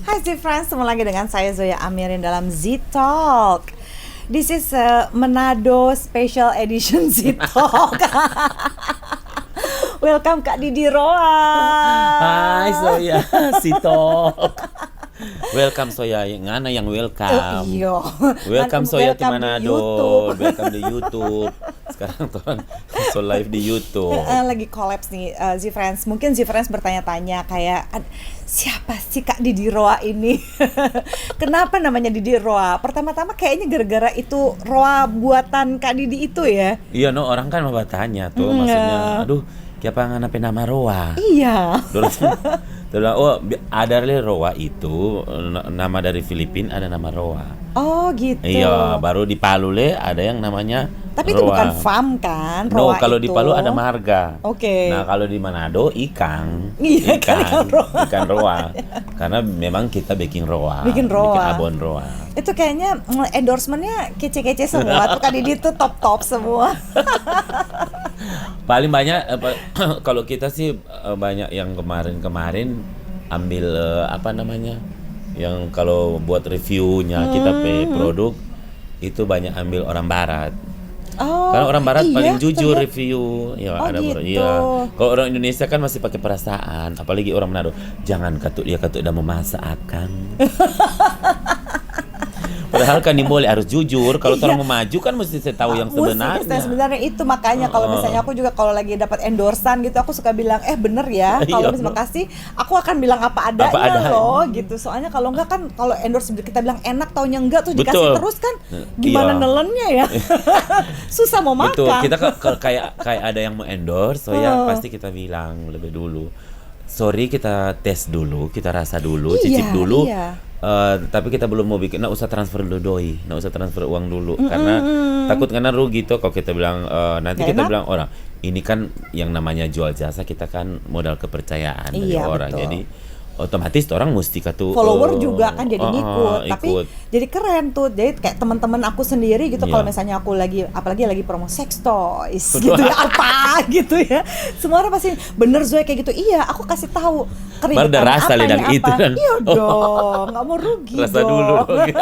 Hai Z-Friends, ketemu lagi dengan saya Zoya Amirin dalam Z-Talk. This is a Manado Special Edition Z-Talk. Welcome Kak Didi Roa. Hai Zoya, Z-Talk. Welcome Zoya, ngana yang welcome. Iyo. Welcome Zoya to Welcome di Manado. YouTube. Welcome di YouTube. Sekarang orang so live di YouTube. Lagi collapse nih Z-Friends. Mungkin Z-Friends bertanya-tanya kayak siapa sih Kak Didi Roa ini? Kenapa namanya Didi Roa? Pertama-tama kayaknya gara-gara itu Roa buatan Kak Didi itu ya. Iya no, orang kan mau bertanya tuh, maksudnya aduh, siapa nganape nama Roa? Iya. Terus oh ada Roa itu nama dari Filipina, ada nama Roa. Oh gitu. Iya, baru di Palu ada yang namanya tapi Roa. itu bukan farm kan? No, Roa kalau itu. di Palu ada marga. Oke. Nah, kalau di Manado ikan. Iya, ikan roa. Ikan roa. Karena memang kita bikin roa. Bikin roa. Bikin abon roa. Itu kayaknya endorsementnya kece-kece semua. Tuh Kak Didi tuh top-top semua. Paling banyak kalau kita sih banyak yang kemarin ambil apa namanya? Yang kalau buat reviewnya kita pay produk itu banyak ambil orang barat. Oh, Karena orang barat iya, paling jujur ternyata. review. Ya, Oh, ada gitu. iya. Kalau orang Indonesia kan masih pakai perasaan, apalagi orang Manado. Jangan katuk udah memasak akan. Padahal kan boleh harus jujur. Kalau orang mau maju kan mesti saya tahu yang sebenarnya. Sebenarnya itu makanya kalau misalnya aku juga kalau lagi dapat endorsan gitu aku suka bilang bener ya. Kalau misalnya makasih aku akan bilang apa adanya loh gitu. Soalnya kalau enggak kan kalau endorse kita bilang enak taunya enggak terus dikasih terus kan gimana nelennya ya. Susah mau makan. Betul. Kita kayak ada yang mau endorse, so ya pasti kita bilang lebih dulu. Sorry, kita tes dulu, kita rasa dulu, cicip dulu. Iya. Tapi kita belum mau bikin, usah transfer dulu doi, usah transfer uang dulu, karena takut karena rugi tuh kalau kita bilang nanti kita bilang orang ini kan yang namanya jual jasa, kita kan modal kepercayaan dari orang, betul. jadi otomatis orang mesti follower juga kan jadi ngikut, tapi ikut. jadi keren tuh, jadi kayak teman-teman aku sendiri gitu kalau misalnya aku lagi apalagi lagi promo sex toys gitu ya apa gitu ya, semua orang pasti bener Zoe kayak gitu, iya aku kasih tahu keribetan rasa apa lidang ini itu apa, kan. iya dong nggak mau rugi Rasa dong. dulu dong.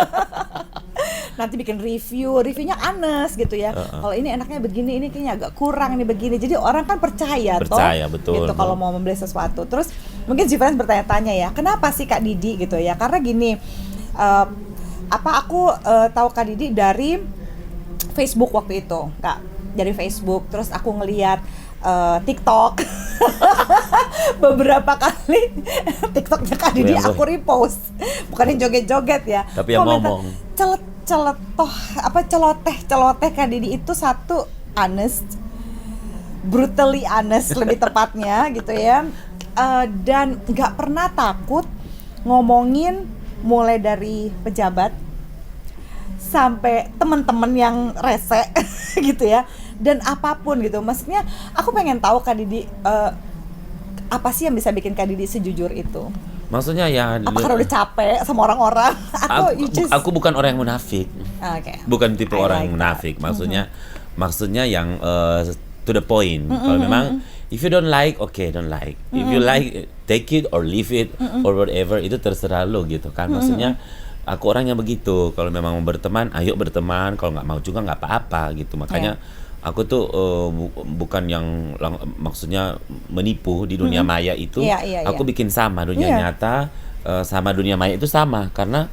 Nanti bikin reviewnya honest gitu ya. Kalau ini enaknya begini, ini kayaknya agak kurang nih begini. Jadi orang kan percaya betul. gitu kalau mau membeli sesuatu. Terus mungkin Z-Friends bertanya-tanya ya, kenapa sih Kak Didi gitu ya? Karena gini, aku tahu Kak Didi dari Facebook waktu itu, Kak. Dari Facebook, terus aku ngelihat TikTok. Beberapa kali TikToknya Kak Didi aku repost. Bukan yang joget-joget ya. Tapi yang ngomong. Celoteh Kak Didi itu satu honest, brutally honest lebih tepatnya gitu ya, dan nggak pernah takut ngomongin mulai dari pejabat sampai teman-teman yang rese gitu ya, dan apapun gitu. Maksudnya aku pengen tahu Kak Didi apa sih yang bisa bikin Kak Didi sejujur itu? Maksudnya ya apa karena udah capek sama orang-orang atau aku bukan orang yang munafik. Okay. Bukan tipe orang yang munafik. Maksudnya yang to the point. Kalau memang if you don't like, okay, don't like. If you like, take it or leave it or whatever, itu terserah lo gitu kan. Maksudnya aku orang yang begitu. Kalau memang mau berteman, ayo berteman. Kalau nggak mau juga nggak apa-apa gitu. Makanya aku tuh bukan yang maksudnya menipu di dunia maya itu. Aku bikin sama dunia nyata sama dunia maya itu sama, karena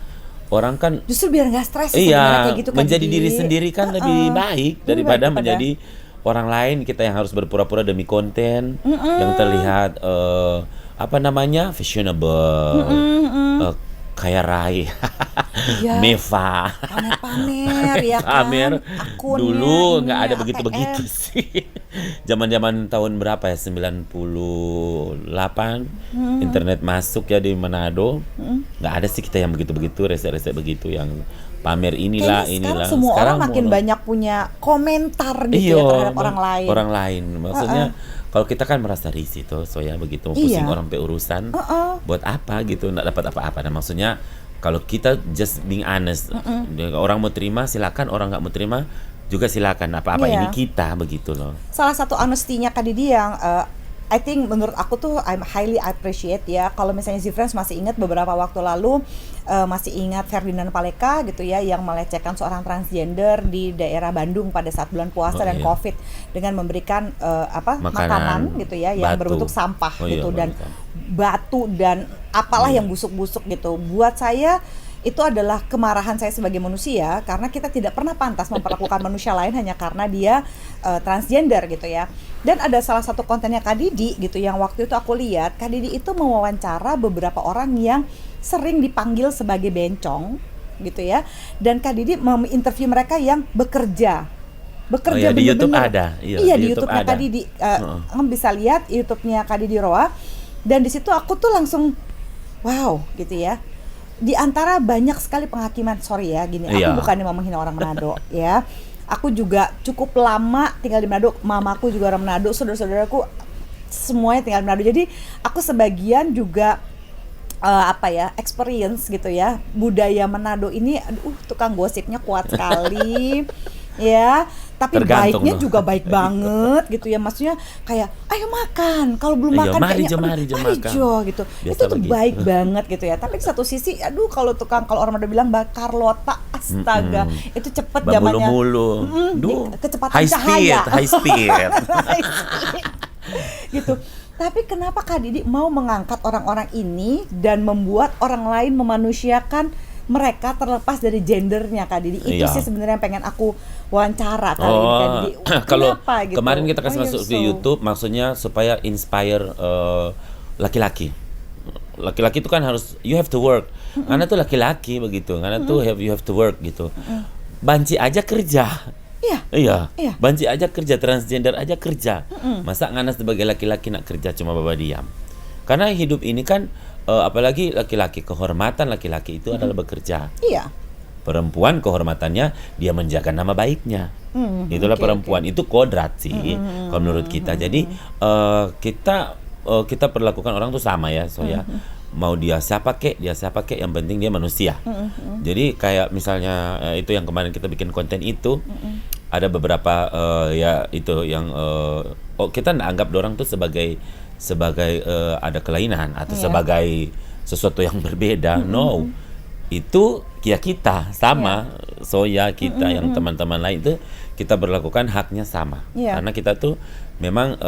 orang kan justru biar nggak stres kayak gitu kan, menjadi diri sendiri kan lebih baik daripada menjadi orang lain. Kita yang harus berpura-pura demi konten yang terlihat fashionable, kaya raya, meva, pamer ya kan, pamer. Akunnya, dulu nggak ada begitu sih. Zaman tahun berapa ya, 98 internet masuk ya di Manado, nggak ada sih kita yang begitu rese begitu yang pamer inilah. Semua orang makin banyak punya komentar gitu ya terhadap orang lain. Maksudnya kalau kita kan merasa risih tuh, soalnya begitu mau pusing orang pe urusan, buat apa gitu, nggak dapat apa-apa. Dan maksudnya kalau kita just being honest, orang mau terima silakan, orang nggak mau terima juga silakan. Apa-apa ini kita begitu loh. Salah satu honesty-nya Kak Didi yang I think menurut aku tuh I'm highly appreciate ya kalau misalnya Zifrans masih ingat beberapa waktu lalu, masih ingat Ferdinand Paleka gitu ya yang melecehkan seorang transgender di daerah Bandung pada saat bulan puasa dan Covid dengan memberikan makanan gitu ya yang berbentuk sampah gitu dan batu dan apalah yang busuk-busuk gitu. Buat saya itu adalah kemarahan saya sebagai manusia karena kita tidak pernah pantas memperlakukan manusia lain hanya karena dia transgender gitu ya. Dan ada salah satu kontennya Kak Didi gitu yang waktu itu aku lihat, Kak Didi itu mewawancara beberapa orang yang sering dipanggil sebagai bencong gitu ya. Dan Kak Didi menginterview mereka yang bekerja di YouTube ada. Iya di YouTube-nya Kak Didi. Kamu bisa lihat YouTube-nya Kak Didi Roa. Dan di situ aku tuh langsung wow gitu ya. Di antara banyak sekali penghakiman, sorry ya gini, aku bukannya mau menghina orang Manado ya. Aku juga cukup lama tinggal di Manado, mamaku juga orang Manado, saudara-saudaraku semuanya tinggal di Manado. Jadi aku sebagian juga experience gitu ya. Budaya Manado ini tukang gosipnya kuat sekali. Ya, tapi baiknya juga baik banget gitu ya, maksudnya kayak ayo makan, kalau belum makan kayaknya mari gitu. Biasa itu tuh baik banget gitu ya. Tapi di satu sisi kalau orang Manado bilang Mbak Carlota, astaga, itu cepet zamannya kecepatan cahaya high speed gitu. Tapi kenapa Kak Didi mau mengangkat orang-orang ini dan membuat orang lain memanusiakan mereka terlepas dari gendernya Kak Didi? Itu sih sebenarnya yang pengen aku wawancara kali ini Kak Didi. Kalau gitu? Kemarin kita kasih masuk di YouTube maksudnya supaya inspire laki-laki. Laki-laki itu kan harus you have to work. Karena tuh laki-laki begitu. Karena tuh you have to work gitu. Banci aja kerja. Iya. Banci aja kerja, transgender aja kerja. Masa Ngana sebagai laki-laki nak kerja cuma bawa diam? Karena hidup ini kan apalagi laki-laki, kehormatan laki-laki itu adalah bekerja. Iya. Perempuan kehormatannya dia menjaga nama baiknya. Itulah perempuan. Itu kodrat sih kalau menurut kita. Jadi kita perlakukan orang tuh sama ya, ya. Mau dia siapa kek, yang penting dia manusia. Jadi kayak misalnya itu yang kemarin kita bikin konten itu, ada beberapa ya itu yang kita nggak anggap dorang tuh sebagai ada kelainan atau sebagai sesuatu yang berbeda. No, itu kita sama. Soya kita yang teman-teman lain itu kita berlakukan haknya sama. Karena kita tuh memang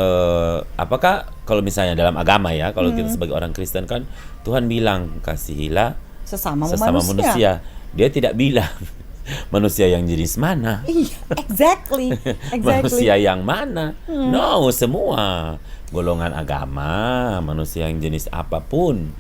apakah kalau misalnya dalam agama ya, kalau kita sebagai orang Kristen kan Tuhan bilang kasihilah sesama manusia. Dia tidak bilang manusia yang jenis mana. Exactly. Manusia yang mana? No, semua golongan agama, manusia yang jenis apapun.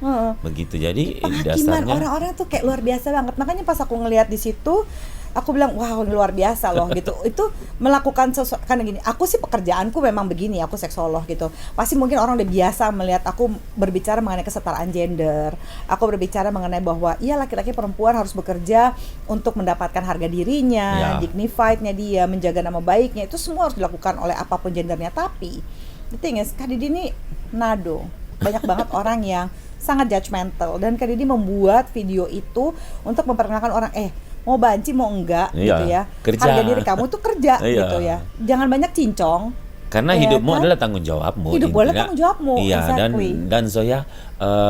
Begitu. Jadi dasarnya orang-orang tuh kayak luar biasa banget. Makanya pas aku ngelihat di situ, aku bilang wow ini luar biasa loh gitu. Itu melakukan sesuatu kan gini. Aku sih pekerjaanku memang begini, aku seksolog gitu. Pasti mungkin orang udah biasa melihat aku berbicara mengenai kesetaraan gender. Aku berbicara mengenai bahwa iya laki-laki perempuan harus bekerja untuk mendapatkan harga dirinya, dignified-nya dia, menjaga nama baiknya. Itu semua harus dilakukan oleh apapun gendernya. Tapi the thing is, Kak Didi ini nado. Banyak banget orang yang sangat judgmental. Dan Kak Didi membuat video itu untuk memperkenalkan orang mau banci mau enggak gitu ya. Kerja. Harga diri kamu tuh kerja gitu ya. Jangan banyak cincong. Karena hidupmu adalah tanggung jawabmu. Hidup boleh tanggung jawabmu. Iya, exactly. dan Zoya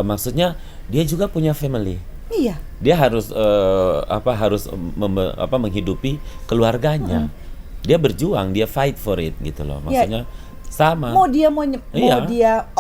maksudnya dia juga punya family. Iya. Dia harus menghidupi keluarganya. Dia berjuang, dia fight for it gitu loh. Maksudnya sama. Mau dia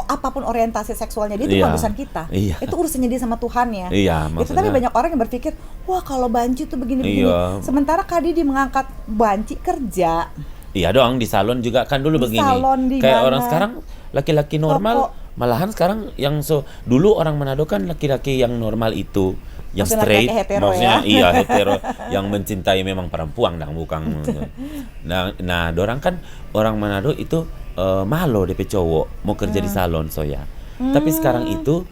apapun orientasi seksualnya dia itu urusan kita. Itu urusannya dia sama Tuhannya. Itu tapi banyak orang yang berpikir, wah kalau banci tuh begini-begini. Sementara Kak Didi mengangkat banci kerja. Iya dong, di salon juga kan dulu begini. Kayak orang sekarang laki-laki normal, malahan sekarang yang dulu orang Manado kan laki-laki yang normal itu yang straight, maksudnya hetero yang mencintai memang perempuan bukan. Nah, dorang kan orang Manado itu malu DP cowok mau kerja di salon soya. Tapi sekarang itu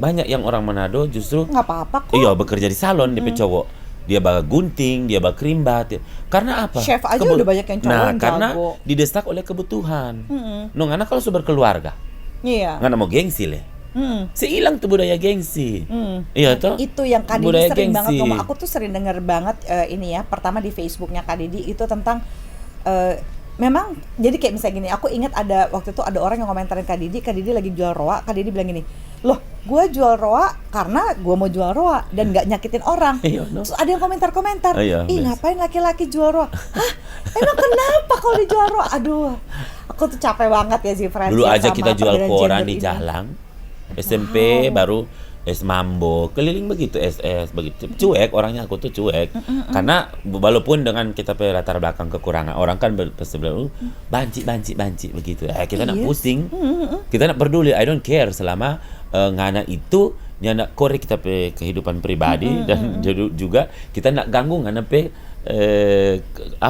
banyak yang orang Manado justru nggak apa-apa kok. Iya bekerja di salon DP cowok. Dia bawa gunting, dia bawa krimbat. Karena apa? Chef aja udah banyak yang cowok yang karena jago. didesak oleh kebutuhan. Karena kalau sudah berkeluarga, nggak mau gengsi leh. Hilang tuh budaya gengsi. Iya toh. Itu yang Kak Didi sering banget ngomong. Aku tuh sering denger banget ini ya. Pertama di Facebooknya Kak Didi itu tentang memang jadi kayak misalnya gini, aku ingat ada waktu itu ada orang yang komentarin Kak Didi lagi jual roa, Kak Didi bilang gini, loh gue jual roa karena gue mau jual roa dan nggak nyakitin orang. Terus ada yang komentar-komentar, ih ngapain laki-laki jual roa? Hah, emang kenapa kalau dijual roa? Aduh, aku tuh capek banget ya Zifran. Dulu aja kita jual koran di jalan, SMP baru Mambo, keliling begitu, SS begitu, cuek orangnya, aku tuh cuek, karena walaupun dengan kita latar belakang kekurangan, orang kan pasti bilang, banci begitu, kita nak pusing, kita nak peduli, I don't care selama ngana itu, nak korek kita pe kehidupan pribadi dan juga kita nak ganggu ngana pe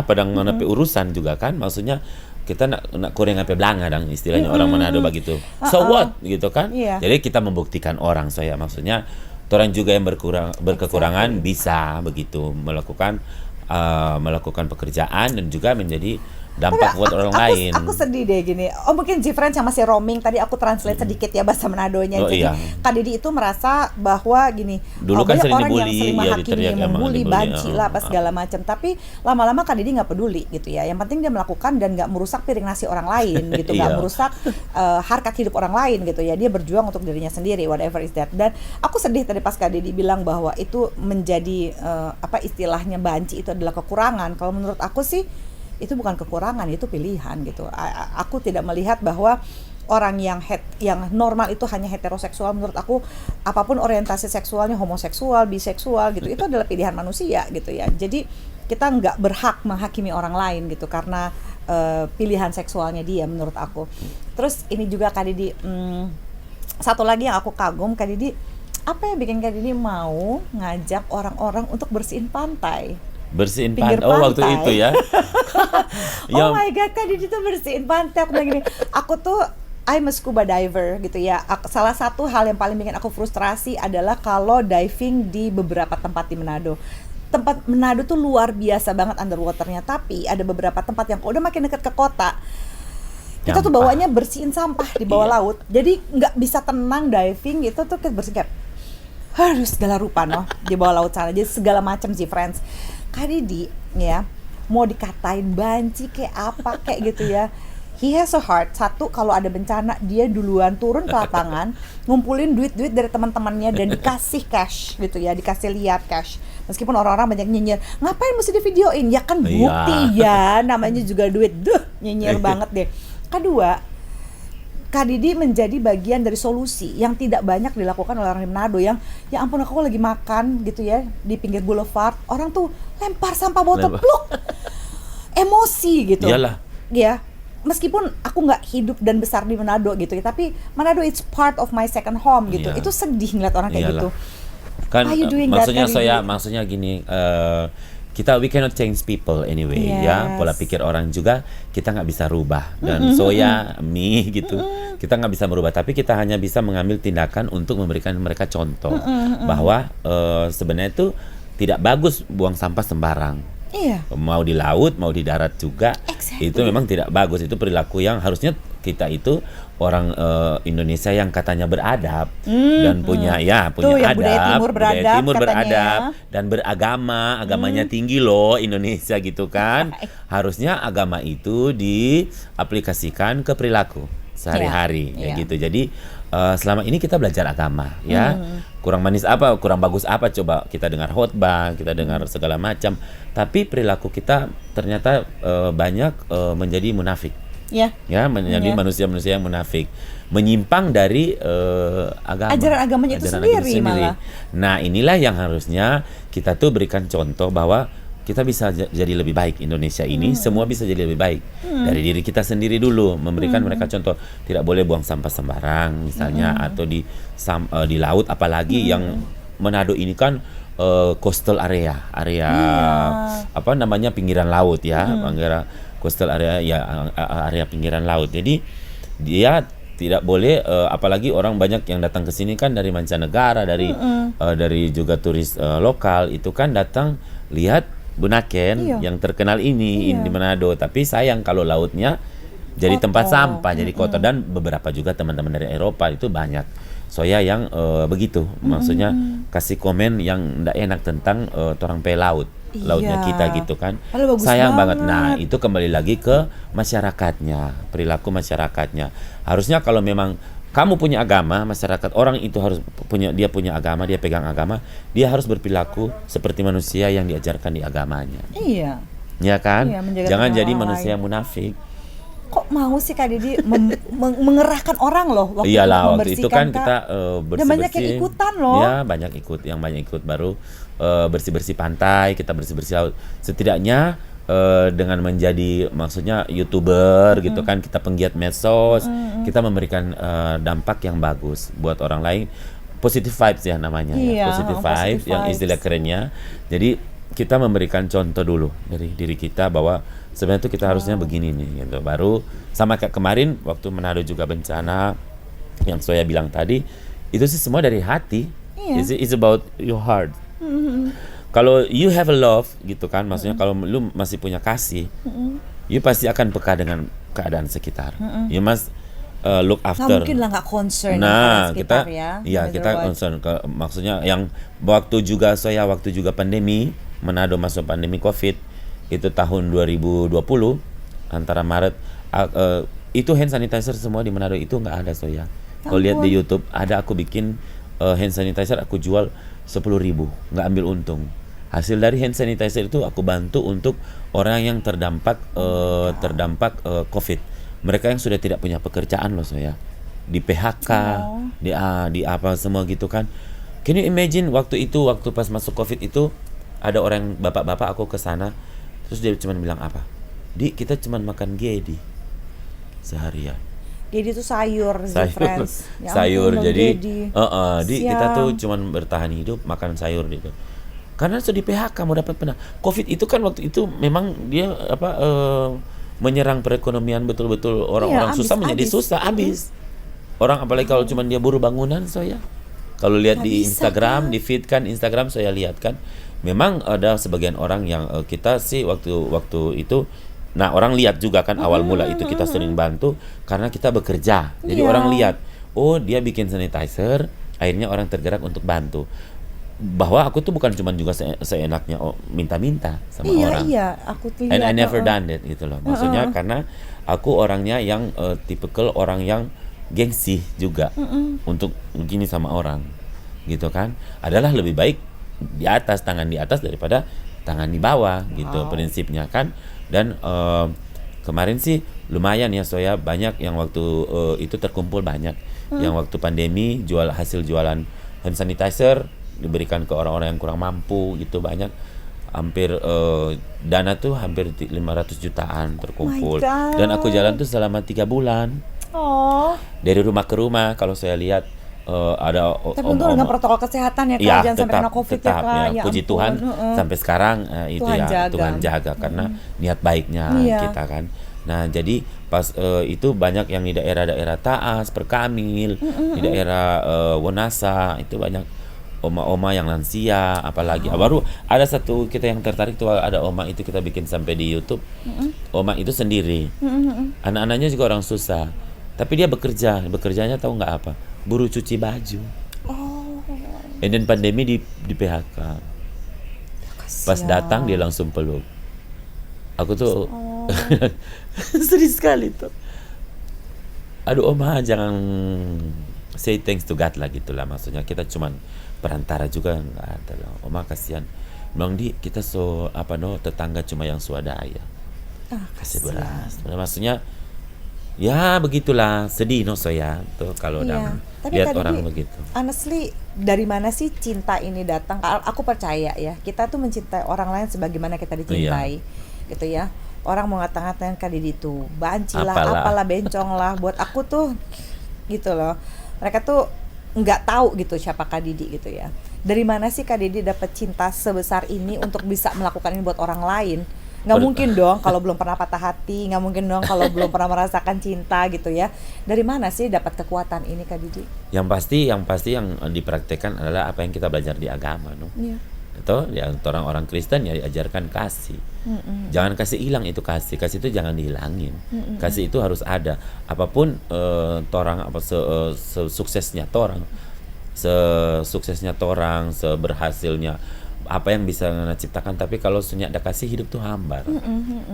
ngana pe urusan juga kan, maksudnya kita nak koreng apa belanga dang istilahnya orang Manado begitu. So what gitu kan? Jadi kita membuktikan orang, saya maksudnya orang juga yang berkekurangan bisa begitu melakukan pekerjaan dan juga menjadi dampak buat orang lain. Aku sedih deh gini. Oh mungkin Zifran yang masih roaming tadi aku translate sedikit ya bahasa Manadonya. Jadi Kak Didi itu merasa bahwa gini, dulu kan sering orang dibully, yang sering menghakimi, membuli, banci lah apa segala macam. Tapi lama-lama Kak Didi nggak peduli gitu ya. Yang penting dia melakukan dan nggak merusak piring nasi orang lain gitu, nggak merusak harkat hidup orang lain gitu ya. Dia berjuang untuk dirinya sendiri, whatever is that. Dan aku sedih tadi pas Kak Didi bilang bahwa itu menjadi istilahnya banci itu adalah kekurangan. Kalau menurut aku sih itu bukan kekurangan, itu pilihan gitu. Aku tidak melihat bahwa orang yang normal itu hanya heteroseksual. Menurut aku apapun orientasi seksualnya, homoseksual, biseksual gitu, itu adalah pilihan manusia gitu ya. Jadi kita nggak berhak menghakimi orang lain gitu karena pilihan seksualnya dia, menurut aku. Terus ini juga Kak Didi, satu lagi yang aku kagum Kak Didi, apa yang bikin Kak Didi mau ngajak orang-orang untuk bersihin pantai? Bersihin pantai. Oh waktu itu ya. Oh my god, Kak Didi tuh bersihin pantai. Aku bilang gini, aku tuh I'm a scuba diver gitu ya. Salah satu hal yang paling bikin aku frustrasi adalah kalau diving di beberapa tempat di Manado. Tempat Manado tuh luar biasa banget underwaternya, tapi ada beberapa tempat yang udah makin dekat ke kota, kita tuh bawanya bersihin sampah di bawah laut. Jadi nggak bisa tenang diving gitu tuh, kita bersihin kayak harus segala rupa di bawah laut sana. Jadi segala macam sih friends. Kak Didi ya, mau dikatain banci kayak apa kayak gitu ya, he has a heart. Satu, kalau ada bencana dia duluan turun ke lapangan, ngumpulin duit-duit dari teman-temannya dan dikasih cash gitu ya, dikasih lihat cash. Meskipun orang-orang banyak nyinyir, ngapain mesti divideoin? Ya kan bukti ya, namanya juga duit. Nyinyir banget deh. Kedua, Kak Didi menjadi bagian dari solusi yang tidak banyak dilakukan oleh orang di Manado yang, ya ampun aku lagi makan gitu ya di pinggir boulevard, orang tuh lempar sampah botol pluk, emosi gitu. Iyalah. Ya, meskipun aku nggak hidup dan besar di Manado gitu ya, tapi Manado it's part of my second home gitu. Itu sedih ngeliat orang kayak gitu. Kan maksudnya gini, we cannot change people anyway, ya pola pikir orang juga kita nggak bisa rubah, dan mie gitu kita nggak bisa merubah, tapi kita hanya bisa mengambil tindakan untuk memberikan mereka contoh bahwa sebenarnya itu tidak bagus buang sampah sembarang. Mau di laut mau di darat juga, itu memang tidak bagus. Itu perilaku yang harusnya kita itu orang Indonesia yang katanya beradab dan punya adab, budaya timur beradab dan beragama, agamanya tinggi loh Indonesia gitu kan. Harusnya agama itu diaplikasikan ke perilaku sehari-hari ya gitu. Jadi selama ini kita belajar agama ya, kurang manis apa, kurang bagus apa, coba kita dengar khotbah, kita dengar segala macam, tapi perilaku kita ternyata banyak menjadi munafik. Menjadi manusia-manusia yang munafik, menyimpang dari agama, ajaran agamanya itu sendiri malah. Nah inilah yang harusnya kita tuh berikan contoh bahwa kita bisa jadi lebih baik. Indonesia ini semua bisa jadi lebih baik dari diri kita sendiri dulu, memberikan mereka contoh. Tidak boleh buang sampah sembarang misalnya, atau di laut, apalagi yang Manado ini kan coastal area apa namanya, pinggiran laut ya, coastal area ya, area pinggiran laut. Jadi dia tidak boleh, apalagi orang banyak yang datang ke sini kan dari mancanegara, dari juga turis lokal itu kan datang lihat Bunaken yang terkenal ini di Manado, tapi sayang kalau lautnya jadi tempat sampah, jadi kotor. Dan beberapa juga teman-teman dari Eropa itu banyak yang begitu, maksudnya kasih komen yang tidak enak tentang orang pe laut. lautnya Iya. kita gitu kan. Padahal bagus Sayang banget. banget. Nah, itu kembali lagi ke masyarakatnya, perilaku masyarakatnya. Harusnya kalau memang kamu punya agama, masyarakat orang itu harus punya agama, dia pegang agama, dia harus berperilaku seperti manusia yang diajarkan di agamanya. Iya. Ya kan? Iya, menjaga Jangan orang jadi lain. manusia munafik. Kok mau sih Kak Didi mengerahkan orang loh waktu Iyalah, itu waktu itu kan Kak. kita Dan banyak yang ikutan loh. Ya, banyak ikut baru bersih-bersih pantai, kita bersih-bersih laut. Setidaknya dengan menjadi maksudnya YouTuber gitu kan, kita penggiat medsos, kita memberikan dampak yang bagus buat orang lain. Positive vibes ya namanya Iya, ya. Positive positive vibes yang vibes. istilah kerennya. Jadi kita memberikan contoh dulu dari diri kita bahwa sebenarnya itu kita harusnya begini nih gitu. Baru sama kayak kemarin waktu Manado juga bencana yang saya bilang tadi, itu sih semua dari hati. Iya. It's about your heart. Kalau you have a love gitu kan, maksudnya kalau lu masih punya kasih, you pasti akan peka dengan keadaan sekitar. You must look Nggak after. mungkin lah nggak concern Nah, sama kita sekitar ya. iya No matter kita what. concern ke maksudnya yang waktu juga pandemi, Manado masuk pandemi Covid itu tahun 2020 antara Maret itu hand sanitizer semua di Manado itu nggak ada Soya. Kalau lihat di YouTube ada aku bikin hand sanitizer aku jual 10.000, nggak ambil untung. Hasil dari hand sanitizer itu aku bantu untuk orang yang terdampak Covid. Mereka yang sudah tidak punya pekerjaan loh Soya. Di PHK, di apa semua gitu kan. Can you imagine waktu pas masuk Covid itu ada orang bapak-bapak aku ke sana terus dia cuma bilang apa? Di kita cuma makan gedi seharian. Jadi itu sayur, friends. Ya Sayur ampun, jadi Gedi. di kita tuh Siang. cuman bertahan hidup makan sayur gitu. Karena sudah di PHK mau dapat pernah. Covid itu kan waktu itu memang dia menyerang perekonomian betul-betul orang-orang Iya, susah menjadi habis. susah habis. Orang apalagi kalau cuman dia buruh bangunan Soya. Kalau lihat Nggak di bisa, Instagram, Kak. di feed kan Instagram saya lihat kan, memang ada sebagian orang yang kita sih waktu itu, nah orang lihat juga kan awal mula itu kita sering bantu karena kita bekerja, jadi Iya. orang lihat, oh dia bikin sanitizer, akhirnya orang tergerak untuk bantu. Bahwa aku tuh bukan cuma juga seenaknya minta-minta sama orang. Iya, aku lihat. And I never done that gitu loh. Maksudnya karena aku orangnya yang tipikal orang yang gengsi juga untuk begini sama orang gitu kan, adalah lebih baik tangan di atas daripada tangan di bawah gitu prinsipnya kan. Dan kemarin sih lumayan ya Soya, banyak yang waktu itu terkumpul banyak yang waktu pandemi hasil jualan hand sanitizer diberikan ke orang-orang yang kurang mampu gitu, banyak hampir dana tuh hampir 500 jutaan terkumpul. God. Dan aku jalan tuh selama 3 bulan Oh, dari rumah ke rumah. Kalau saya lihat ada tapi untung dengan protokol kesehatan ya Kak, ya, jangan sampai kena COVID tetap ya Kak. ya. Puji ampun. Tuhan sampai sekarang itu Tuhan ya jaga. Tuhan jaga karena niat baiknya Iya. kita kan. Nah jadi pas itu banyak yang di daerah-daerah Taas, Perkamil, di daerah Wonasa itu banyak oma-oma yang lansia, apalagi baru ada satu kita yang tertarik tuh, ada oma itu kita bikin sampai di YouTube. Oma itu sendiri, anak-anaknya juga orang susah, tapi dia bekerjanya tahu nggak apa, buruh cuci baju. And then pandemi di PHK. Pas Kasihan. datang dia langsung peluk. Aku tuh sedih sekali tuh. Aduh Oma, jangan say thanks to God lah gitulah, maksudnya kita cuman perantara juga nggak ada lah. Oma kasihan. Bilang di kita tetangga cuma yang swadaya. Kasih beras. Maksudnya ya begitulah, sedih Soya tuh kalau Iya. Tapi lihat tadi orang begitu. honestly, dari mana sih cinta ini datang? Aku percaya ya, kita tuh mencintai orang lain sebagaimana kita dicintai, gitu ya. Orang mau ngata-ngatain Kak Didi tuh banci lah, apalah bencong lah. Buat aku tuh gitu loh. Mereka tuh nggak tahu gitu siapa Kak Didi gitu ya. Dari mana sih Kak Didi dapat cinta sebesar ini untuk bisa melakukan ini buat orang lain? Nggak mungkin dong kalau belum pernah patah hati, nggak mungkin dong kalau belum pernah merasakan cinta gitu ya. Dari mana sih dapat kekuatan ini Kak Didi? Yang pasti yang dipraktekkan adalah apa yang kita belajar di agama, no? Iya. Itu ya orang-orang Kristen ya diajarkan kasih. Jangan kasih hilang itu kasih itu jangan dihilangin. Kasih itu harus ada. Apapun sesuksesnya torang, seberhasilnya apa yang bisa ngana ciptakan, tapi kalau sunyak ada kasih hidup tuh hambar.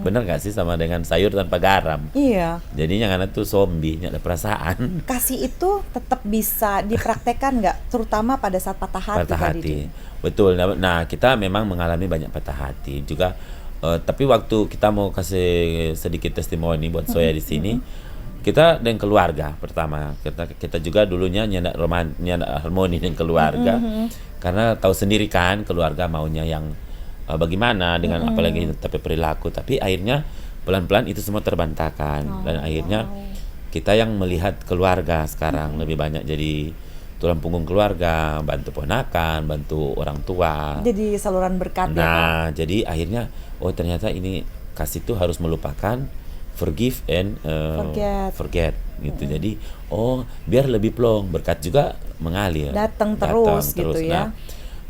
Bener gak sih, sama dengan sayur tanpa garam. Iya. Jadinya ngana tuh zombie, nggak ada perasaan. Kasih itu tetap bisa dipraktekkan nggak, terutama pada saat patah hati. Patah Kak hati, Didi? betul. Nah, kita memang mengalami banyak patah hati juga. Tapi waktu kita mau kasih sedikit testimoni buat Soya di sini, kita dengan keluarga pertama. Kita juga dulunya nyandak harmoni dengan keluarga, karena tahu sendiri kan keluarga maunya yang bagaimana dengan apalagi tapi perilaku. Tapi akhirnya pelan-pelan itu semua terbantahkan, dan akhirnya kita yang melihat keluarga sekarang lebih banyak jadi tulang punggung keluarga, bantu ponakan, bantu orang tua. Jadi saluran berkat ya, Kak? Nah, jadi akhirnya ternyata ini kasih tuh harus melupakan, forgive and forget gitu. Jadi biar lebih plong, berkat juga mengalir. Datang terus gitu ya. Nah,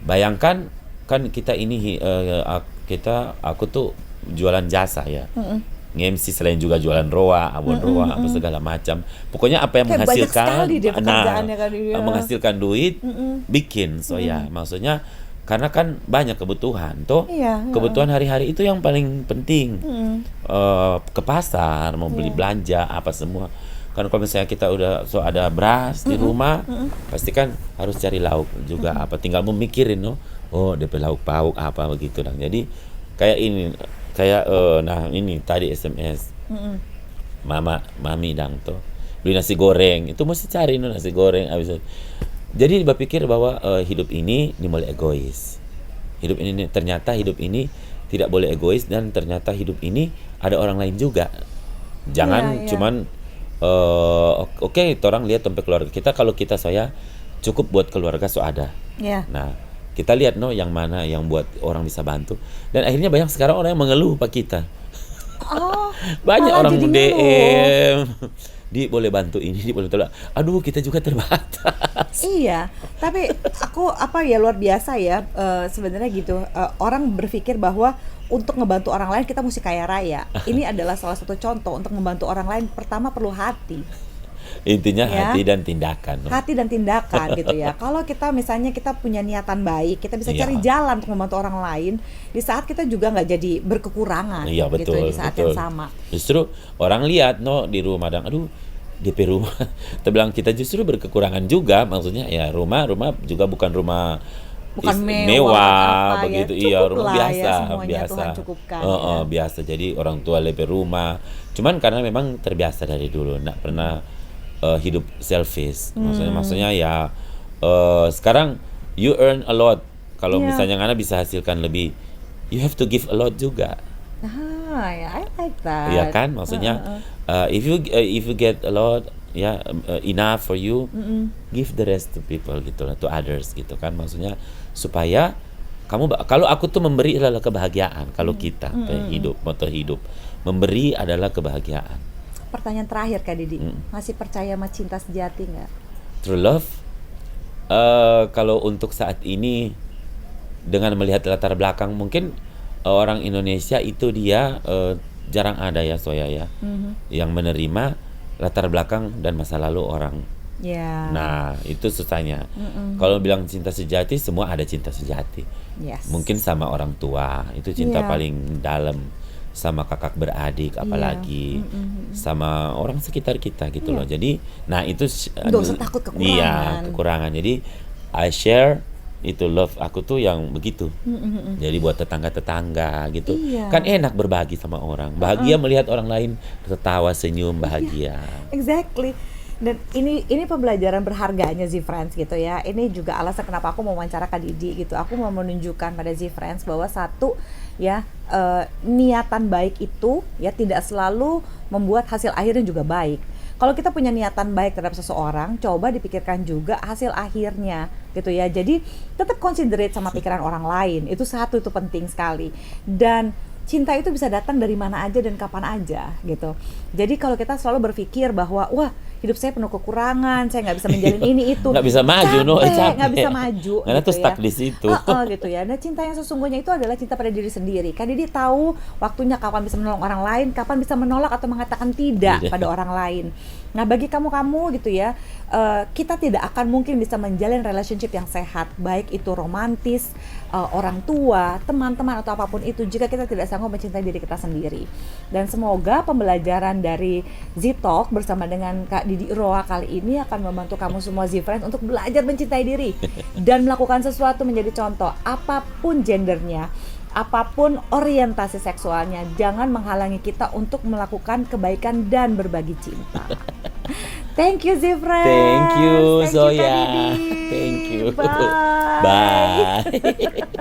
bayangkan kan kita ini aku tuh jualan jasa ya. Nge-MC selain juga jualan roa, abon roa, apa segala macam. Pokoknya apa yang Kayak menghasilkan, banyak sekali dia pekerjaannya kan dia. menghasilkan duit, bikin Soya. Maksudnya karena kan banyak kebutuhan, toh. Iya, kebutuhan hari-hari itu yang paling penting. Ke pasar, mau beli belanja apa semua. Kan kalau misalnya kita udah ada beras di rumah, pasti kan harus cari lauk juga. Apa tinggal memikirin, DP lauk pauk apa begitu. Dan jadi kayak ini. Nah ini tadi SMS mami dang tuh beli nasi goreng, itu mesti cari nasi goreng habis. Jadi berpikir bahwa hidup ini dimulai egois. Ternyata hidup ini tidak boleh egois, dan ternyata hidup ini ada orang lain juga. Jangan cuman oke, orang lihat sampai keluarga kita. Kalau kita saya cukup buat keluarga ada. Nah, kita lihat yang mana yang buat orang bisa bantu. Dan akhirnya banyak sekarang orang yang mengeluh Pak kita. Banyak orang DM, boleh bantu ini, boleh bantu. Aduh, kita juga terbatas. Iya, tapi aku luar biasa ya, sebenarnya gitu. Orang berpikir bahwa untuk ngebantu orang lain kita mesti kaya raya. Ini adalah salah satu contoh. Untuk membantu orang lain pertama perlu hati. Intinya hati dan tindakan. Hati dan tindakan gitu ya. Kalau kita misalnya kita punya niatan baik, kita bisa cari jalan untuk membantu orang lain di saat kita juga nggak jadi berkekurangan gitu di saat yang sama. Justru orang lihat di rumah, aduh DP rumah. Kita bilang kita justru berkekurangan juga, maksudnya ya rumah juga bukan rumah mewah begitu ya. Rumah biasa, biasa. Jadi orang tua DP rumah. Cuman karena memang terbiasa dari dulu, nggak pernah hidup selfish. Maksudnya ya sekarang you earn a lot. Kalau misalnya Ngana bisa hasilkan lebih, you have to give a lot juga. I like that. Iya kan, maksudnya if you get a lot, enough for you, give the rest to people gitu lah, to others gitu kan. Maksudnya supaya kalau aku tuh memberi adalah kebahagiaan. Kalau kita moto hidup memberi adalah kebahagiaan. Pertanyaan terakhir Kak Didi, masih percaya sama cinta sejati nggak? True love, kalau untuk saat ini dengan melihat latar belakang, mungkin orang Indonesia itu dia jarang ada ya Soya ya, yang menerima latar belakang dan masa lalu orang. Nah itu susahnya. Kalau bilang cinta sejati, semua ada cinta sejati. Mungkin sama orang tua itu cinta paling dalam, sama kakak beradik, apalagi sama orang sekitar kita gitu loh. Jadi, nah itu nggak usah takut kekurangan. Iya, kekurangan. Jadi I share itu love aku tuh yang begitu. Jadi buat tetangga-tetangga gitu, kan enak berbagi sama orang. Bahagia melihat orang lain tertawa, senyum, bahagia. Exactly. Dan ini pembelajaran berharganya Z-Friends gitu ya. Ini juga alasan kenapa aku mau wawancara Kak Didi gitu. Aku mau menunjukkan pada Z-Friends bahwa satu ya, niatan baik itu ya tidak selalu membuat hasil akhirnya juga baik. Kalau kita punya niatan baik terhadap seseorang, coba dipikirkan juga hasil akhirnya gitu ya. Jadi tetap considerate sama pikiran orang lain. Itu penting sekali. Dan cinta itu bisa datang dari mana aja dan kapan aja gitu. Jadi kalau kita selalu berpikir bahwa wah hidup saya penuh kekurangan, saya nggak bisa menjalin ini itu, Nggak bisa maju, capek. nggak bisa maju, Karena gitu tuh stuck di situ. gitu ya. Nah cinta yang sesungguhnya itu adalah cinta pada diri sendiri. Kak Didi tahu waktunya kapan bisa menolong orang lain, kapan bisa menolak atau mengatakan tidak pada orang lain. Nah bagi kamu gitu ya, kita tidak akan mungkin bisa menjalin relationship yang sehat, baik itu romantis, orang tua, teman-teman atau apapun itu, jika kita tidak sanggup mencintai diri kita sendiri. Dan semoga pembelajaran dari Z-Talk bersama dengan Kak Didi Roa kali ini akan membantu kamu semua Z-Friends untuk belajar mencintai diri dan melakukan sesuatu menjadi contoh, apapun gendernya, apapun orientasi seksualnya, jangan menghalangi kita untuk melakukan kebaikan dan berbagi cinta. Thank you Z-Friends. Thank you Kak Zoya. Didi. Thank you. Bye. Bye.